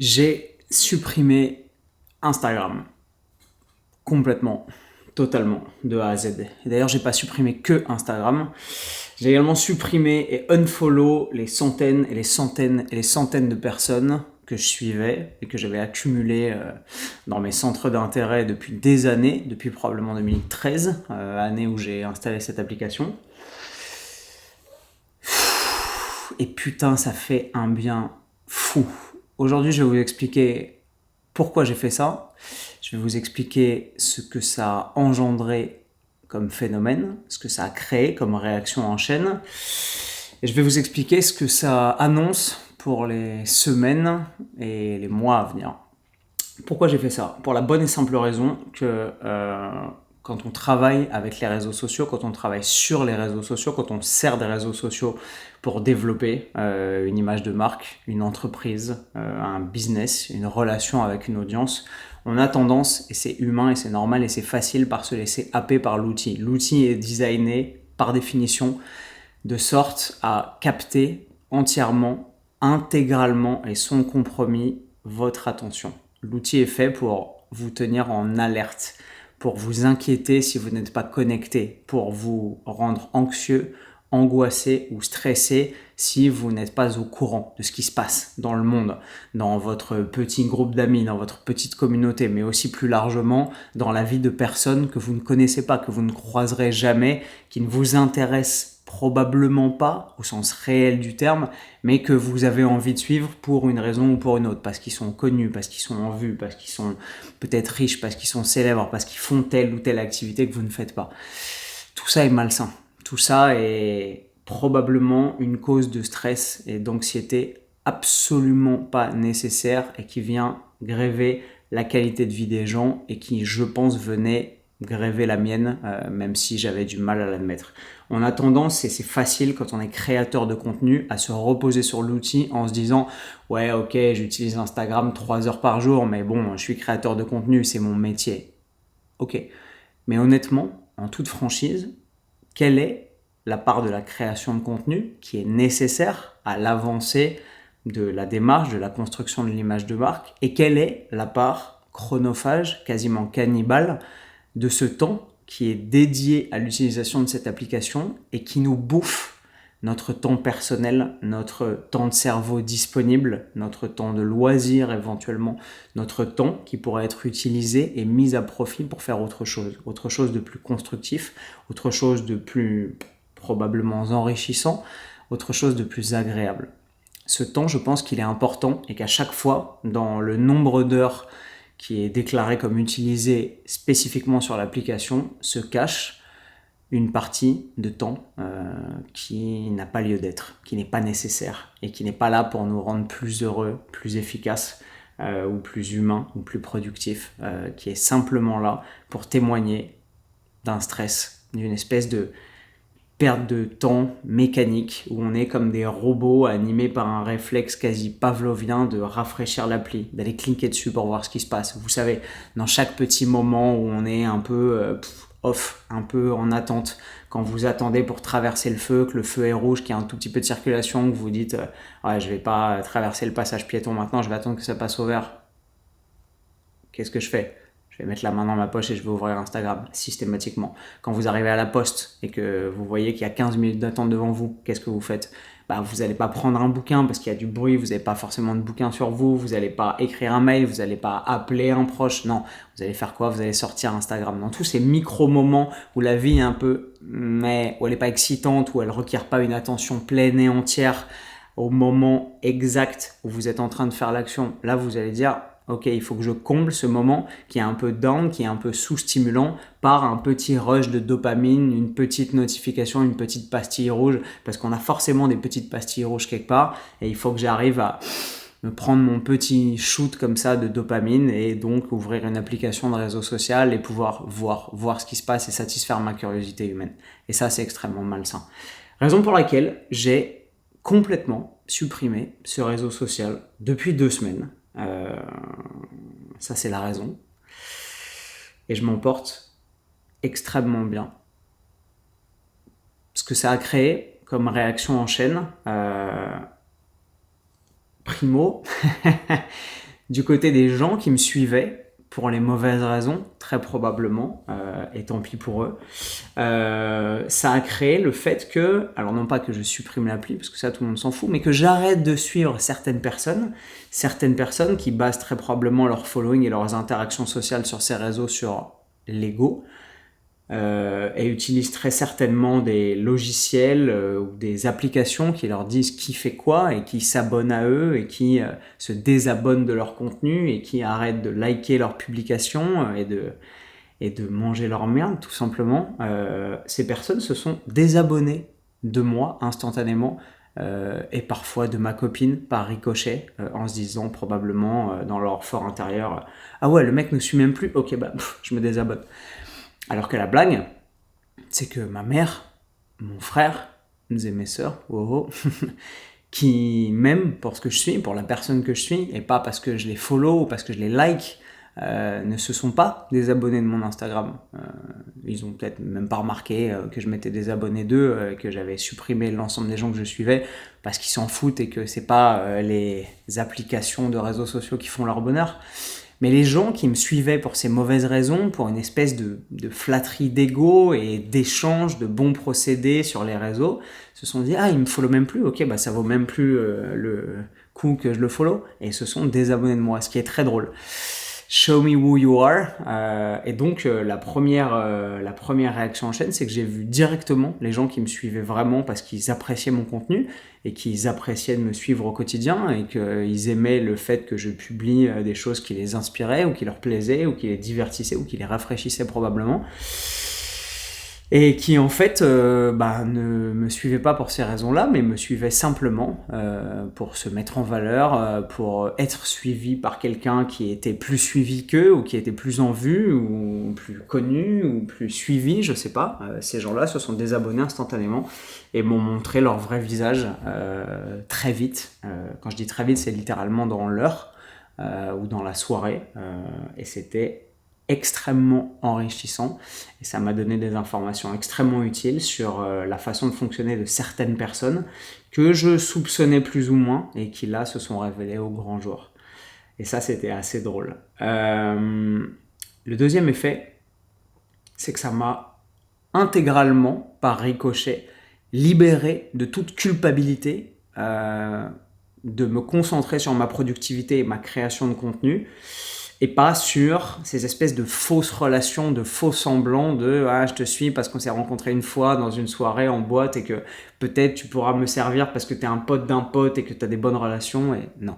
J'ai supprimé Instagram complètement, totalement, de A à Z. Et d'ailleurs, j'ai pas supprimé que Instagram. J'ai également supprimé et unfollow les centaines et les centaines et les centaines de personnes que je suivais et que j'avais accumulées dans mes centres d'intérêt depuis des années, depuis probablement 2013, année où j'ai installé cette application. Et putain, ça fait un bien fou. Aujourd'hui, je vais vous expliquer pourquoi j'ai fait ça. Je vais vous expliquer ce que ça a engendré comme phénomène, ce que ça a créé comme réaction en chaîne. Et je vais vous expliquer ce que ça annonce pour les semaines et les mois à venir. Pourquoi j'ai fait ça? Pour la bonne et simple raison que quand on travaille avec les réseaux sociaux, quand on travaille sur les réseaux sociaux, quand on sert des réseaux sociaux pour développer une image de marque, une entreprise, un business, une relation avec une audience, on a tendance, et c'est humain et c'est normal et c'est facile, par se laisser happer par l'outil. L'outil est designé par définition de sorte à capter entièrement, intégralement et sans compromis votre attention. L'outil est fait pour vous tenir en alerte, pour vous inquiéter si vous n'êtes pas connecté, pour vous rendre anxieux, angoissé ou stressé si vous n'êtes pas au courant de ce qui se passe dans le monde, dans votre petit groupe d'amis, dans votre petite communauté, mais aussi plus largement dans la vie de personnes que vous ne connaissez pas, que vous ne croiserez jamais, qui ne vous intéressent probablement pas au sens réel du terme, mais que vous avez envie de suivre pour une raison ou pour une autre, parce qu'ils sont connus, parce qu'ils sont en vue, parce qu'ils sont peut-être riches, parce qu'ils sont célèbres, parce qu'ils font telle ou telle activité que vous ne faites pas. Tout ça est malsain. Tout ça est probablement une cause de stress et d'anxiété absolument pas nécessaire et qui vient gréver la qualité de vie des gens et qui, je pense, venait gréver la mienne, même si j'avais du mal à l'admettre. On a tendance, et c'est facile quand on est créateur de contenu, à se reposer sur l'outil en se disant « Ouais, ok, j'utilise Instagram 3 heures par jour, mais bon, je suis créateur de contenu, c'est mon métier. » Ok. Mais honnêtement, en toute franchise, quelle est la part de la création de contenu qui est nécessaire à l'avancée de la démarche, de la construction de l'image de marque, et quelle est la part chronophage, quasiment cannibale, de ce temps qui est dédié à l'utilisation de cette application et qui nous bouffe notre temps personnel, notre temps de cerveau disponible, notre temps de loisir éventuellement, notre temps qui pourrait être utilisé et mis à profit pour faire autre chose de plus constructif, autre chose de plus probablement enrichissant, autre chose de plus agréable. Ce temps, je pense qu'il est important et qu'à chaque fois, dans le nombre d'heures qui est déclaré comme utilisé spécifiquement sur l'application, se cache une partie de temps qui n'a pas lieu d'être, qui n'est pas nécessaire et qui n'est pas là pour nous rendre plus heureux, plus efficaces ou plus humains ou plus productifs, qui est simplement là pour témoigner d'un stress, d'une espèce de perte de temps mécanique où on est comme des robots animés par un réflexe quasi pavlovien de rafraîchir l'appli, d'aller cliquer dessus pour voir ce qui se passe. Vous savez, dans chaque petit moment où on est un peu off, un peu en attente, quand vous attendez pour traverser le feu, que le feu est rouge, qu'il y a un tout petit peu de circulation, que vous dites ouais, je vais pas traverser le passage piéton maintenant, je vais attendre que ça passe au vert. Qu'est-ce que je fais? Je vais mettre la main dans ma poche et je vais ouvrir Instagram, systématiquement. Quand vous arrivez à la poste et que vous voyez qu'il y a 15 minutes d'attente devant vous, qu'est-ce que vous faites? Vous n'allez pas prendre un bouquin parce qu'il y a du bruit, vous n'avez pas forcément de bouquin sur vous, vous n'allez pas écrire un mail, vous n'allez pas appeler un proche, non. Vous allez faire quoi? Vous allez sortir Instagram. Dans tous ces micro-moments où la vie est un peu, mais où elle n'est pas excitante, où elle ne requiert pas une attention pleine et entière au moment exact où vous êtes en train de faire l'action, là vous allez dire ok, il faut que je comble ce moment qui est un peu down, qui est un peu sous-stimulant par un petit rush de dopamine, une petite notification, une petite pastille rouge, parce qu'on a forcément des petites pastilles rouges quelque part, et il faut que j'arrive à me prendre mon petit shoot comme ça de dopamine et donc ouvrir une application de réseau social et pouvoir voir ce qui se passe et satisfaire ma curiosité humaine. Et ça, c'est extrêmement malsain. Raison pour laquelle j'ai complètement supprimé ce réseau social depuis 2 semaines. Ça, c'est la raison. Et je m'en porte extrêmement bien. Ce que ça a créé comme réaction en chaîne, primo, Du côté des gens qui me suivaient, pour les mauvaises raisons, très probablement, et tant pis pour eux, ça a créé le fait que, alors non pas que je supprime l'appli, parce que ça tout le monde s'en fout, mais que j'arrête de suivre certaines personnes qui basent très probablement leur following et leurs interactions sociales sur ces réseaux sur l'ego, et utilisent très certainement des logiciels ou des applications qui leur disent qui fait quoi et qui s'abonnent à eux et qui se désabonnent de leur contenu et qui arrêtent de liker leurs publications et de manger leur merde tout simplement. Ces personnes se sont désabonnées de moi instantanément et parfois de ma copine par ricochet en se disant probablement dans leur fort intérieur ah ouais le mec ne suit même plus, ok bah je me désabonne. Alors que la blague, c'est que ma mère, mon frère, et mes sœurs, qui m'aiment pour ce que je suis, pour la personne que je suis, et pas parce que je les follow ou parce que je les like, ne se sont pas désabonnés de mon Instagram. Ils ont peut-être même pas remarqué que je m'étais désabonné d'eux, que j'avais supprimé l'ensemble des gens que je suivais, parce qu'ils s'en foutent et que c'est pas les applications de réseaux sociaux qui font leur bonheur. Mais les gens qui me suivaient pour ces mauvaises raisons, pour une espèce de flatterie d'ego et d'échange de bons procédés sur les réseaux, se sont dit « Ah, il me follow même plus, ok, bah ça vaut même plus le coup que je le follow ». Et se sont désabonnés de moi, ce qui est très drôle. Show me who you are. Et donc, la première réaction en chaîne, c'est que j'ai vu directement les gens qui me suivaient vraiment parce qu'ils appréciaient mon contenu et qu'ils appréciaient de me suivre au quotidien et qu'ils aimaient le fait que je publie des choses qui les inspiraient ou qui leur plaisaient ou qui les divertissaient ou qui les rafraîchissaient probablement. Et qui en fait ne me suivaient pas pour ces raisons-là, mais me suivaient simplement pour se mettre en valeur, pour être suivi par quelqu'un qui était plus suivi qu'eux, ou qui était plus en vue, ou plus connu, ou plus suivi, je sais pas. Ces gens-là se sont désabonnés instantanément et m'ont montré leur vrai visage très vite. Quand je dis très vite, c'est littéralement dans l'heure ou dans la soirée. Et c'était extrêmement enrichissant et ça m'a donné des informations extrêmement utiles sur la façon de fonctionner de certaines personnes que je soupçonnais plus ou moins et qui là se sont révélées au grand jour. Et ça c'était assez drôle. Le deuxième effet, c'est que ça m'a intégralement, par ricochet, libéré de toute culpabilité de me concentrer sur ma productivité et ma création de contenu et pas sur ces espèces de fausses relations, de faux semblants de « Ah, je te suis parce qu'on s'est rencontré une fois dans une soirée en boîte et que peut-être tu pourras me servir parce que t'es un pote d'un pote et que t'as des bonnes relations. » Et non,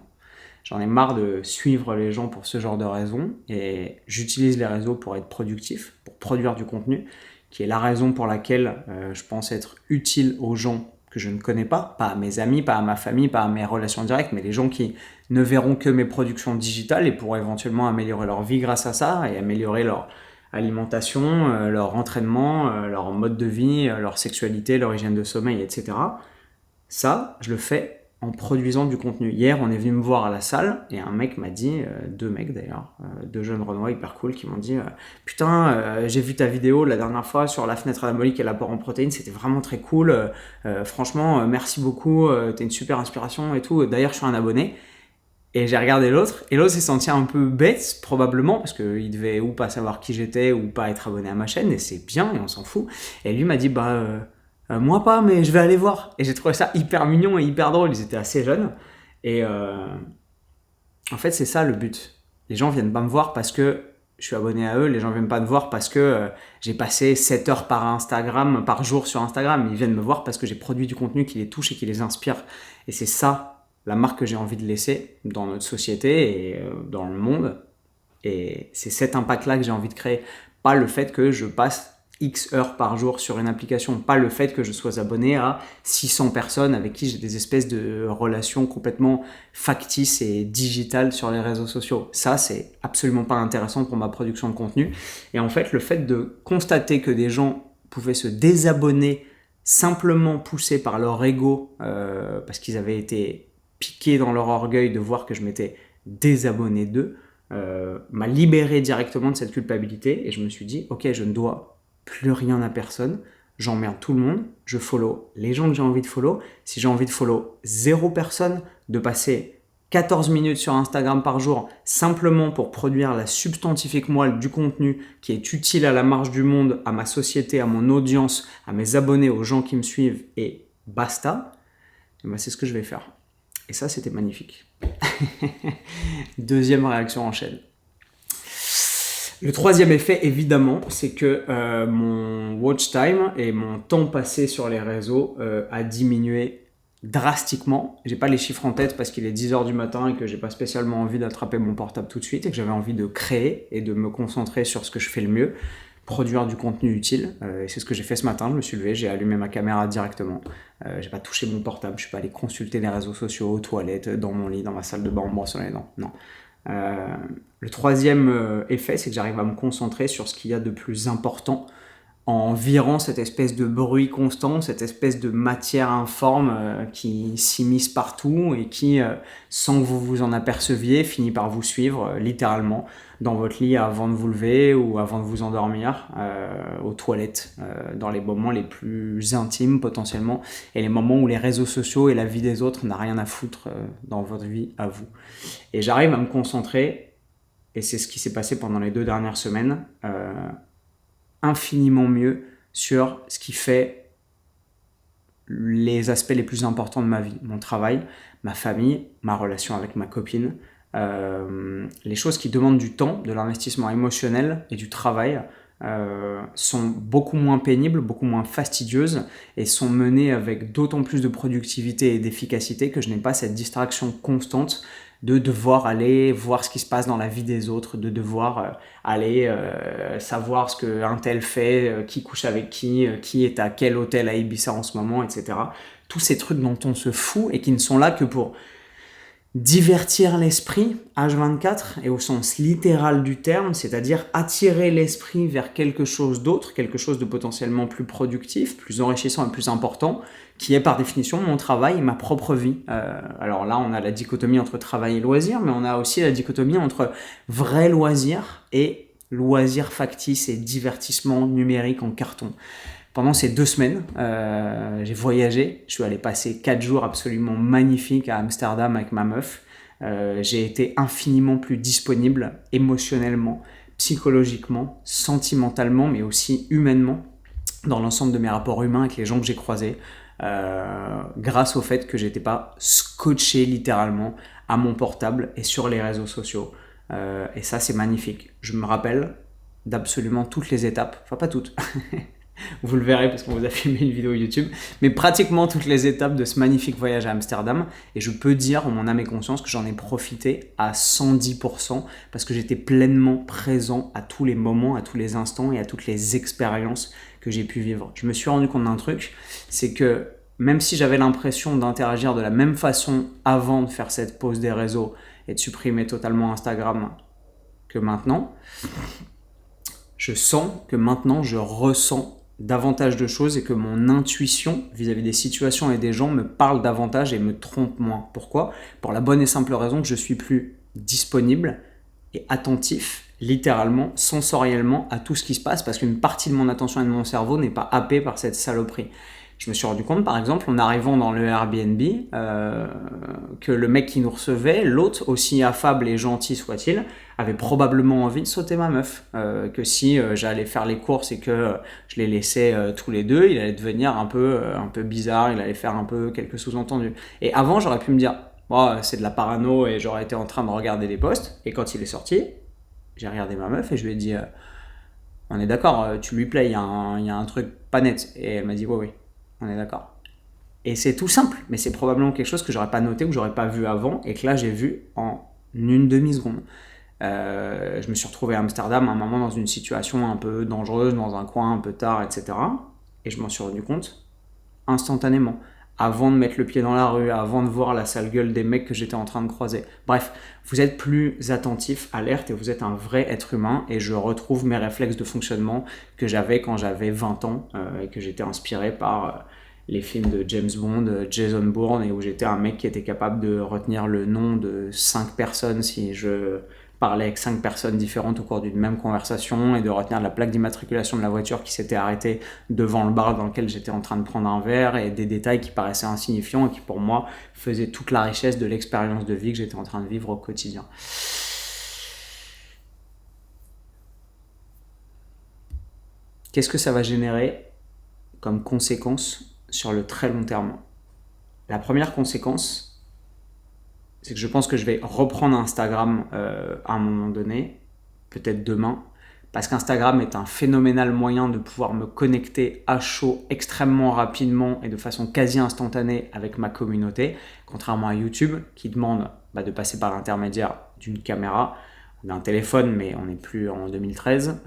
j'en ai marre de suivre les gens pour ce genre de raisons et j'utilise les réseaux pour être productif, pour produire du contenu, qui est la raison pour laquelle je pense être utile aux gens que je ne connais pas à mes amis, pas à ma famille, pas à mes relations directes, mais les gens qui ne verront que mes productions digitales et pourront éventuellement améliorer leur vie grâce à ça et améliorer leur alimentation, leur entraînement, leur mode de vie, leur sexualité, leur hygiène de sommeil, etc. Ça, je le fais en produisant du contenu. Hier, on est venu me voir à la salle et un mec m'a dit, deux mecs d'ailleurs, deux jeunes Renois hyper cool qui m'ont dit « Putain, j'ai vu ta vidéo la dernière fois sur la fenêtre anabolique et l'apport en protéines, c'était vraiment très cool. Franchement, merci beaucoup, t'es une super inspiration et tout. D'ailleurs, je suis un abonné. » Et j'ai regardé l'autre, et l'autre s'est senti un peu bête, probablement, parce qu'il devait ou pas savoir qui j'étais, ou pas être abonné à ma chaîne, et c'est bien, et on s'en fout. Et lui m'a dit, moi pas, mais je vais aller voir. Et j'ai trouvé ça hyper mignon et hyper drôle, ils étaient assez jeunes. Et en fait, c'est ça le but. Les gens viennent pas me voir parce que je suis abonné à eux, les gens viennent pas me voir parce que j'ai passé 7 heures par jour sur Instagram. Ils viennent me voir parce que j'ai produit du contenu qui les touche et qui les inspire. Et c'est ça la marque que j'ai envie de laisser dans notre société et dans le monde. Et c'est cet impact-là que j'ai envie de créer. Pas le fait que je passe X heures par jour sur une application. Pas le fait que je sois abonné à 600 personnes avec qui j'ai des espèces de relations complètement factices et digitales sur les réseaux sociaux. Ça, c'est absolument pas intéressant pour ma production de contenu. Et en fait, le fait de constater que des gens pouvaient se désabonner simplement poussés par leur ego parce qu'ils avaient été piqué dans leur orgueil de voir que je m'étais désabonné d'eux, m'a libéré directement de cette culpabilité et je me suis dit, ok, je ne dois plus rien à personne, j'emmerde tout le monde, je follow les gens que j'ai envie de follow. Si j'ai envie de follow 0 personne, de passer 14 minutes sur Instagram par jour simplement pour produire la substantifique moelle du contenu qui est utile à la marche du monde, à ma société, à mon audience, à mes abonnés, aux gens qui me suivent et basta, et ben c'est ce que je vais faire. Et ça, c'était magnifique. Deuxième réaction en chaîne. Le troisième effet, évidemment, c'est que mon watch time et mon temps passé sur les réseaux a diminué drastiquement. J'ai pas les chiffres en tête parce qu'il est 10h du matin et que j'ai pas spécialement envie d'attraper mon portable tout de suite et que j'avais envie de créer et de me concentrer sur ce que je fais le mieux, produire du contenu utile. Et c'est ce que j'ai fait ce matin. Je me suis levé, j'ai allumé ma caméra directement. J'ai pas touché mon portable, je suis pas allé consulter les réseaux sociaux, aux toilettes, dans mon lit, dans ma salle de bain, en me brossant les dents. Non. Le troisième effet, c'est que j'arrive à me concentrer sur ce qu'il y a de plus important en virant cette espèce de bruit constant, cette espèce de matière informe qui s'immisce partout et qui, sans que vous vous en aperceviez, finit par vous suivre littéralement dans votre lit avant de vous lever ou avant de vous endormir, aux toilettes, dans les moments les plus intimes potentiellement et les moments où les réseaux sociaux et la vie des autres n'a rien à foutre dans votre vie à vous. Et j'arrive à me concentrer, et c'est ce qui s'est passé pendant les 2 dernières semaines, infiniment mieux sur ce qui fait les aspects les plus importants de ma vie, mon travail, ma famille, ma relation avec ma copine, les choses qui demandent du temps, de l'investissement émotionnel et du travail sont beaucoup moins pénibles, beaucoup moins fastidieuses et sont menées avec d'autant plus de productivité et d'efficacité que je n'ai pas cette distraction constante de devoir aller voir ce qui se passe dans la vie des autres, de devoir aller savoir ce qu'un tel fait, qui couche avec qui est à quel hôtel à Ibiza en ce moment, etc. Tous ces trucs dont on se fout et qui ne sont là que pour divertir l'esprit, H24, et au sens littéral du terme, c'est-à-dire attirer l'esprit vers quelque chose d'autre, quelque chose de potentiellement plus productif, plus enrichissant et plus important, qui est par définition mon travail et ma propre vie. Alors là, on a la dichotomie entre travail et loisir, mais on a aussi la dichotomie entre vrai loisir et loisir factice et divertissement numérique en carton. Pendant ces 2 semaines, j'ai voyagé. Je suis allé passer 4 jours absolument magnifiques à Amsterdam avec ma meuf. J'ai été infiniment plus disponible émotionnellement, psychologiquement, sentimentalement, mais aussi humainement dans l'ensemble de mes rapports humains avec les gens que j'ai croisés, grâce au fait que j'étais pas scotché littéralement à mon portable et sur les réseaux sociaux. Et ça, c'est magnifique. Je me rappelle d'absolument toutes les étapes, enfin pas toutes, vous le verrez parce qu'on vous a filmé une vidéo YouTube, mais pratiquement toutes les étapes de ce magnifique voyage à Amsterdam. Et je peux dire, en mon âme et conscience, que j'en ai profité à 110% parce que j'étais pleinement présent à tous les moments, à tous les instants et à toutes les expériences que j'ai pu vivre. Je me suis rendu compte d'un truc, c'est que même si j'avais l'impression d'interagir de la même façon avant de faire cette pause des réseaux et de supprimer totalement Instagram que maintenant, je sens que maintenant je ressens davantage de choses et que mon intuition vis-à-vis des situations et des gens me parle davantage et me trompe moins. Pourquoi ? Pour la bonne et simple raison que je suis plus disponible et attentif, littéralement, sensoriellement, à tout ce qui se passe parce qu'une partie de mon attention et de mon cerveau n'est pas happée par cette saloperie. Je me suis rendu compte, par exemple, en arrivant dans le Airbnb, que le mec qui nous recevait, l'hôte, aussi affable et gentil soit-il, avait probablement envie de sauter ma meuf. Que si j'allais faire les courses et que je les laissais tous les deux, il allait devenir un peu bizarre, il allait faire un peu quelques sous-entendus. Et avant, j'aurais pu me dire, oh, c'est de la parano et j'aurais été en train de regarder les posts. Et quand il est sorti, j'ai regardé ma meuf et je lui ai dit, on est d'accord, tu lui plais, il y a un truc pas net. Et elle m'a dit, oui. On est d'accord. Et c'est tout simple, mais c'est probablement quelque chose que j'aurais pas noté ou que j'aurais pas vu avant et que là j'ai vu en une demi-seconde. Je me suis retrouvé à Amsterdam à un moment dans une situation un peu dangereuse, dans un coin un peu tard, etc. Et je m'en suis rendu compte instantanément, avant de mettre le pied dans la rue, avant de voir la sale gueule des mecs que j'étais en train de croiser. Bref, vous êtes plus attentif, alerte et vous êtes un vrai être humain et je retrouve mes réflexes de fonctionnement que j'avais quand j'avais 20 ans et que j'étais inspiré par les films de James Bond, Jason Bourne et où j'étais un mec qui était capable de retenir le nom de 5 personnes si je parler avec 5 personnes différentes au cours d'une même conversation et de retenir la plaque d'immatriculation de la voiture qui s'était arrêtée devant le bar dans lequel j'étais en train de prendre un verre, et des détails qui paraissaient insignifiants et qui pour moi faisaient toute la richesse de l'expérience de vie que j'étais en train de vivre au quotidien. Qu'est-ce que ça va générer comme conséquence sur le très long terme? La première conséquence, c'est que je pense que je vais reprendre Instagram à un moment donné, peut-être demain, parce qu'Instagram est un phénoménal moyen de pouvoir me connecter à chaud extrêmement rapidement et de façon quasi instantanée avec ma communauté, contrairement à YouTube qui demande de passer par l'intermédiaire d'une caméra, d'un téléphone, mais on n'est plus en 2013,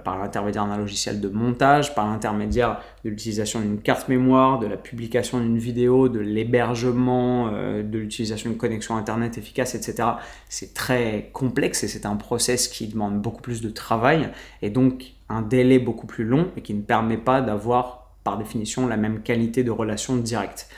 par l'intermédiaire d'un logiciel de montage, par l'intermédiaire de l'utilisation d'une carte mémoire, de la publication d'une vidéo, de l'hébergement, de l'utilisation d'une connexion internet efficace, etc. C'est très complexe et c'est un process qui demande beaucoup plus de travail et donc un délai beaucoup plus long et qui ne permet pas d'avoir par définition la même qualité de relation directe.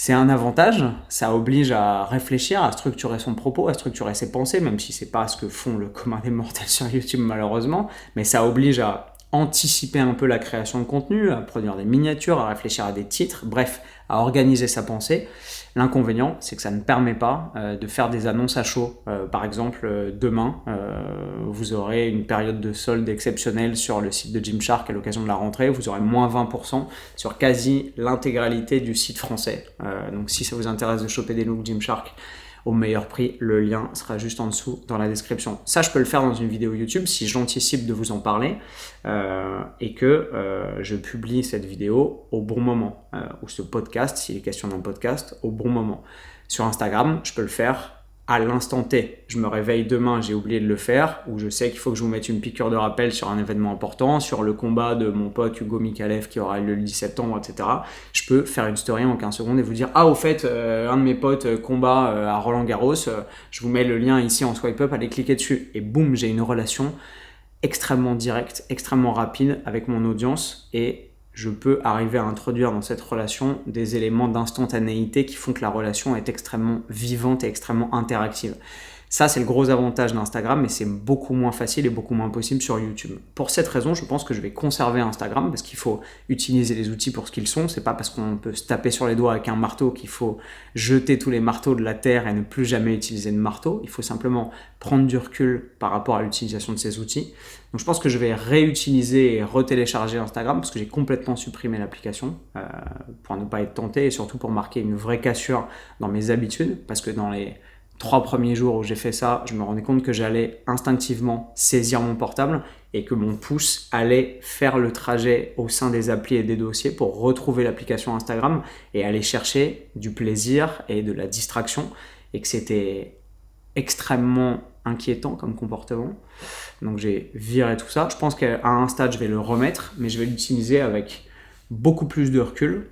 C'est un avantage, ça oblige à réfléchir, à structurer son propos, à structurer ses pensées, même si c'est pas ce que font le commun des mortels sur YouTube malheureusement, mais ça oblige à anticiper un peu la création de contenu, à produire des miniatures, à réfléchir à des titres, bref, à organiser sa pensée. L'inconvénient, c'est que ça ne permet pas de faire des annonces à chaud. Par exemple, demain, vous aurez une période de solde exceptionnelle sur le site de Gymshark à l'occasion de la rentrée. Vous aurez moins 20% sur quasi l'intégralité du site français. Donc si ça vous intéresse de choper des looks Gymshark au meilleur prix, le lien sera juste en dessous dans la description. Ça, je peux le faire dans une vidéo YouTube si j'anticipe de vous en parler et que je publie cette vidéo au bon moment, ou ce podcast, s'il est question d'un podcast, au bon moment. Sur Instagram, je peux le faire à l'instant T. Je me réveille demain, j'ai oublié de le faire, ou je sais qu'il faut que je vous mette une piqûre de rappel sur un événement important, sur le combat de mon pote Hugo Mikalev qui aura lieu le 10 septembre, etc. Je peux faire une story en 15 secondes et vous dire « Ah, au fait, un de mes potes combat à Roland-Garros, je vous mets le lien ici en swipe up, allez cliquer dessus. » Et boum, j'ai une relation extrêmement directe, extrêmement rapide avec mon audience et je peux arriver à introduire dans cette relation des éléments d'instantanéité qui font que la relation est extrêmement vivante et extrêmement interactive. Ça, c'est le gros avantage d'Instagram, mais c'est beaucoup moins facile et beaucoup moins possible sur YouTube. Pour cette raison, je pense que je vais conserver Instagram parce qu'il faut utiliser les outils pour ce qu'ils sont. C'est pas parce qu'on peut se taper sur les doigts avec un marteau qu'il faut jeter tous les marteaux de la terre et ne plus jamais utiliser de marteau. Il faut simplement prendre du recul par rapport à l'utilisation de ces outils. Donc je pense que je vais réutiliser et retélécharger Instagram parce que j'ai complètement supprimé l'application pour ne pas être tenté et surtout pour marquer une vraie cassure dans mes habitudes parce que dans les 3 premiers jours où j'ai fait ça, je me rendais compte que j'allais instinctivement saisir mon portable et que mon pouce allait faire le trajet au sein des applis et des dossiers pour retrouver l'application Instagram et aller chercher du plaisir et de la distraction et que c'était extrêmement inquiétant comme comportement. Donc j'ai viré tout ça. Je pense qu'à un stade, je vais le remettre, mais je vais l'utiliser avec beaucoup plus de recul.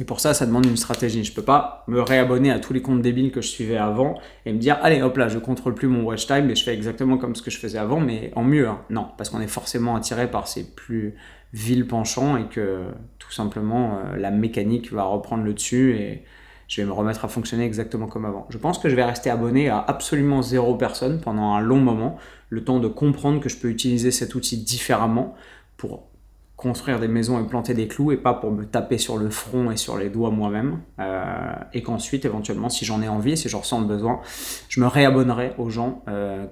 Et pour ça, ça demande une stratégie. Je ne peux pas me réabonner à tous les comptes débiles que je suivais avant et me dire « Allez, hop là, je ne contrôle plus mon watch time et je fais exactement comme ce que je faisais avant, mais en mieux. » Non, parce qu'on est forcément attiré par ces plus vils penchants et que tout simplement, la mécanique va reprendre le dessus et je vais me remettre à fonctionner exactement comme avant. Je pense que je vais rester abonné à absolument 0 personne pendant un long moment, le temps de comprendre que je peux utiliser cet outil différemment pour construire des maisons et planter des clous et pas pour me taper sur le front et sur les doigts moi-même et qu'ensuite éventuellement si j'en ai envie, si j'en ressens le besoin, je me réabonnerai aux gens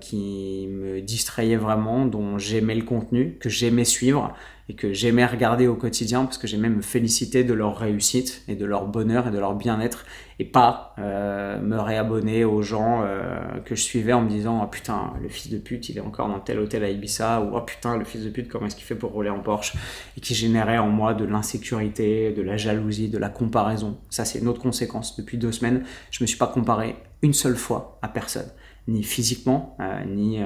qui me distrayaient vraiment, dont j'aimais le contenu, que j'aimais suivre et que j'aimais regarder au quotidien parce que j'aimais me féliciter de leur réussite et de leur bonheur et de leur bien-être et pas me réabonner aux gens que je suivais en me disant « Oh putain, le fils de pute, il est encore dans tel hôtel à Ibiza » ou « Oh putain, le fils de pute, comment est-ce qu'il fait pour rouler en Porsche ?» et qui générait en moi de l'insécurité, de la jalousie, de la comparaison. Ça, c'est une autre conséquence. Depuis 2 semaines, je me suis pas comparé une seule fois à personne, ni physiquement, ni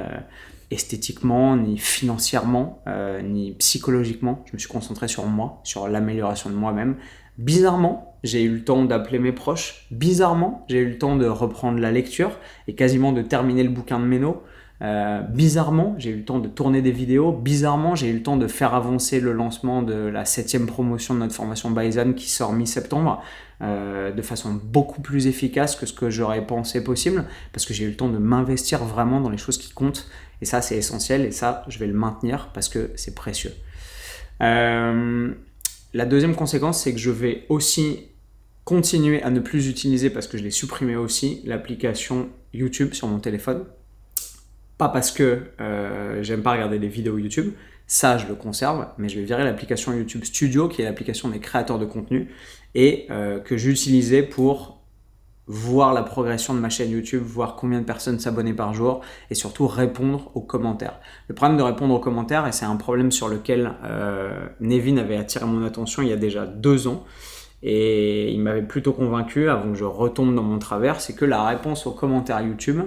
esthétiquement, ni financièrement, ni psychologiquement. Je me suis concentré sur moi, sur l'amélioration de moi-même. Bizarrement, j'ai eu le temps d'appeler mes proches. Bizarrement, j'ai eu le temps de reprendre la lecture et quasiment de terminer le bouquin de Méno. Bizarrement, j'ai eu le temps de tourner des vidéos. Bizarrement, j'ai eu le temps de faire avancer le lancement de la 7e promotion de notre formation Baizen qui sort mi-septembre de façon beaucoup plus efficace que ce que j'aurais pensé possible parce que j'ai eu le temps de m'investir vraiment dans les choses qui comptent. Et ça, c'est essentiel et ça, je vais le maintenir parce que c'est précieux. La deuxième conséquence, c'est que je vais aussi continuer à ne plus utiliser, parce que je l'ai supprimé aussi, l'application YouTube sur mon téléphone. Pas parce que j'aime pas regarder des vidéos YouTube, ça je le conserve, mais je vais virer l'application YouTube Studio, qui est l'application des créateurs de contenu, et que j'utilisais pour voir la progression de ma chaîne YouTube, voir combien de personnes s'abonnaient par jour, et surtout répondre aux commentaires. Le problème de répondre aux commentaires, et c'est un problème sur lequel Nevin avait attiré mon attention il y a déjà 2 ans, et il m'avait plutôt convaincu, avant que je retombe dans mon travers, c'est que la réponse aux commentaires YouTube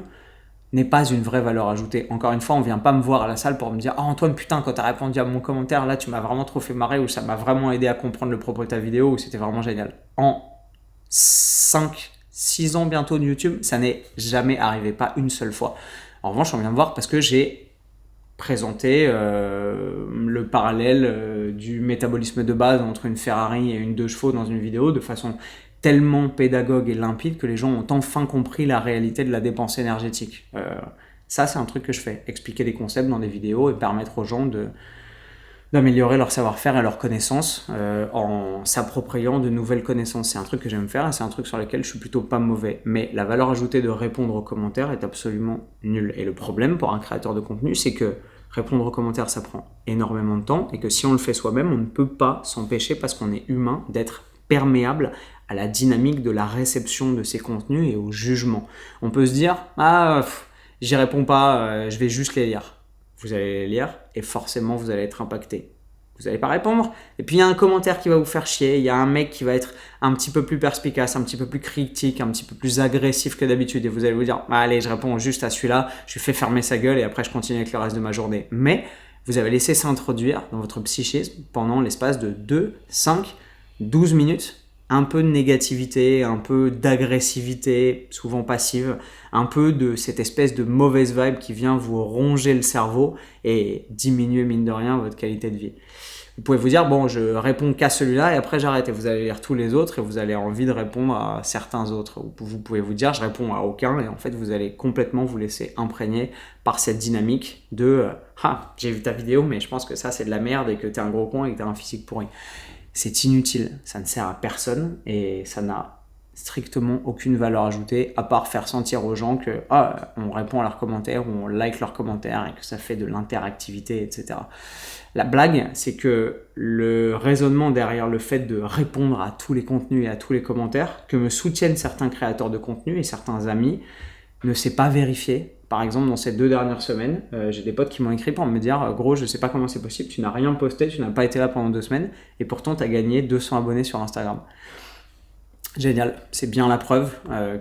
n'est pas une vraie valeur ajoutée. Encore une fois, on vient pas me voir à la salle pour me dire « Oh Antoine, putain, quand tu as répondu à mon commentaire, là, tu m'as vraiment trop fait marrer » ou « Ça m'a vraiment aidé à comprendre le propos de ta vidéo » ou « C'était vraiment génial ». En 5-6 ans bientôt de YouTube, ça n'est jamais arrivé, pas une seule fois. En revanche, on vient me voir parce que j'ai présenté le parallèle du métabolisme de base entre une Ferrari et une 2 chevaux dans une vidéo de façon tellement pédagogue et limpide que les gens ont enfin compris la réalité de la dépense énergétique. Ça, c'est un truc que je fais, expliquer des concepts dans des vidéos et permettre aux gens d'améliorer leur savoir-faire et leurs connaissances en s'appropriant de nouvelles connaissances. C'est un truc que j'aime faire et c'est un truc sur lequel je suis plutôt pas mauvais. Mais la valeur ajoutée de répondre aux commentaires est absolument nulle. Et le problème pour un créateur de contenu, c'est que répondre aux commentaires, ça prend énormément de temps et que si on le fait soi-même, on ne peut pas s'empêcher, parce qu'on est humain, d'être perméable à la dynamique de la réception de ces contenus et au jugement. On peut se dire « Ah, j'y réponds pas, je vais juste les lire ». Vous allez les lire et forcément vous allez être impacté. Vous n'allez pas répondre. Et puis il y a un commentaire qui va vous faire chier, il y a un mec qui va être un petit peu plus perspicace, un petit peu plus critique, un petit peu plus agressif que d'habitude et vous allez vous dire ah, « Allez, je réponds juste à celui-là, je lui fais fermer sa gueule et après je continue avec le reste de ma journée ». Mais vous avez laissé s'introduire dans votre psychisme pendant l'espace de 2, 5, 12 minutes un peu de négativité, un peu d'agressivité, souvent passive, un peu de cette espèce de mauvaise vibe qui vient vous ronger le cerveau et diminuer mine de rien votre qualité de vie. Vous pouvez vous dire, bon, je réponds qu'à celui-là et après j'arrête et vous allez lire tous les autres et vous allez avoir envie de répondre à certains autres. Vous pouvez vous dire, je réponds à aucun et en fait vous allez complètement vous laisser imprégner par cette dynamique de j'ai vu ta vidéo mais je pense que ça c'est de la merde et que t'es un gros con et que t'as un physique pourri. C'est inutile, ça ne sert à personne et ça n'a strictement aucune valeur ajoutée à part faire sentir aux gens que on répond à leurs commentaires ou on like leurs commentaires et que ça fait de l'interactivité, etc. La blague, c'est que le raisonnement derrière le fait de répondre à tous les contenus et à tous les commentaires que me soutiennent certains créateurs de contenu et certains amis ne s'est pas vérifié. Par exemple, dans ces 2 dernières semaines, j'ai des potes qui m'ont écrit pour me dire « Gros, je sais pas comment c'est possible, tu n'as rien posté, tu n'as pas été là pendant 2 semaines, et pourtant tu as gagné 200 abonnés sur Instagram. » Génial, c'est bien la preuve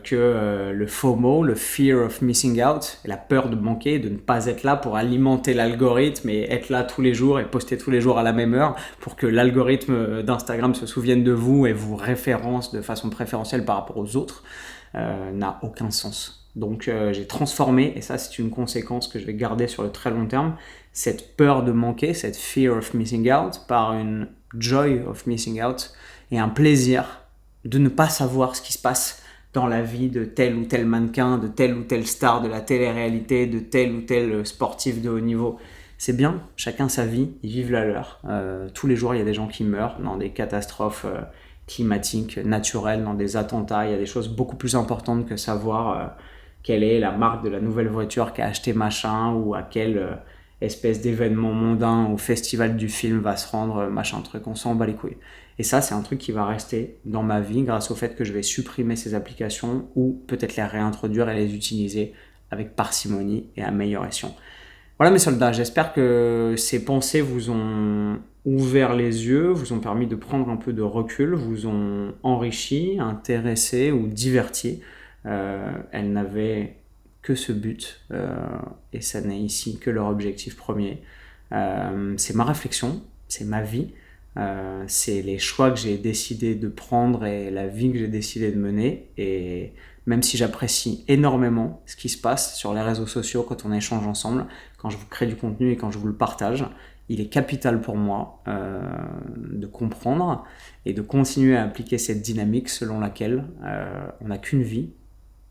que le FOMO, le Fear of Missing Out, la peur de manquer, de ne pas être là pour alimenter l'algorithme et être là tous les jours et poster tous les jours à la même heure pour que l'algorithme d'Instagram se souvienne de vous et vous référence de façon préférentielle par rapport aux autres, n'a aucun sens. Donc j'ai transformé, et ça c'est une conséquence que je vais garder sur le très long terme, cette peur de manquer, cette fear of missing out, par une joy of missing out et un plaisir de ne pas savoir ce qui se passe dans la vie de tel ou tel mannequin, de telle ou telle star de la télé-réalité, de tel ou tel sportif de haut niveau. C'est bien, chacun sa vie, ils vivent la leur. Tous les jours il y a des gens qui meurent dans des catastrophes climatiques, naturelles, dans des attentats. Il y a des choses beaucoup plus importantes que savoir quelle est la marque de la nouvelle voiture qu'a acheté machin ou à quelle espèce d'événement mondain ou festival du film va se rendre machin truc. On s'en bat les couilles. Et ça, c'est un truc qui va rester dans ma vie grâce au fait que je vais supprimer ces applications ou peut-être les réintroduire et les utiliser avec parcimonie et amélioration. Voilà mes soldats, j'espère que ces pensées vous ont ouvert les yeux, vous ont permis de prendre un peu de recul, vous ont enrichi, intéressé ou diverti. Elles n'avaient que ce but et ça n'est ici que leur objectif premier. C'est ma réflexion, c'est ma vie, c'est les choix que j'ai décidé de prendre et la vie que j'ai décidé de mener et même si j'apprécie énormément ce qui se passe sur les réseaux sociaux quand on échange ensemble, quand je vous crée du contenu et quand je vous le partage. Il est capital pour moi de comprendre et de continuer à appliquer cette dynamique selon laquelle on n'a qu'une vie,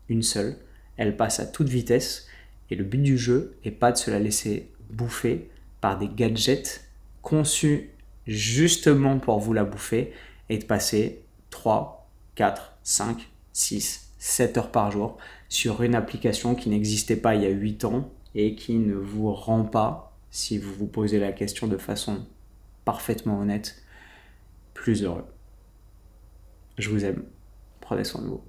une seule, elle passe à toute vitesse et le but du jeu n'est pas de se la laisser bouffer par des gadgets conçus justement pour vous la bouffer et de passer 3, 4, 5, 6, 7 heures par jour sur une application qui n'existait pas il y a 8 ans et qui ne vous rend pas, si vous vous posez la question de façon parfaitement honnête, plus heureux. Je vous aime. Prenez soin de vous.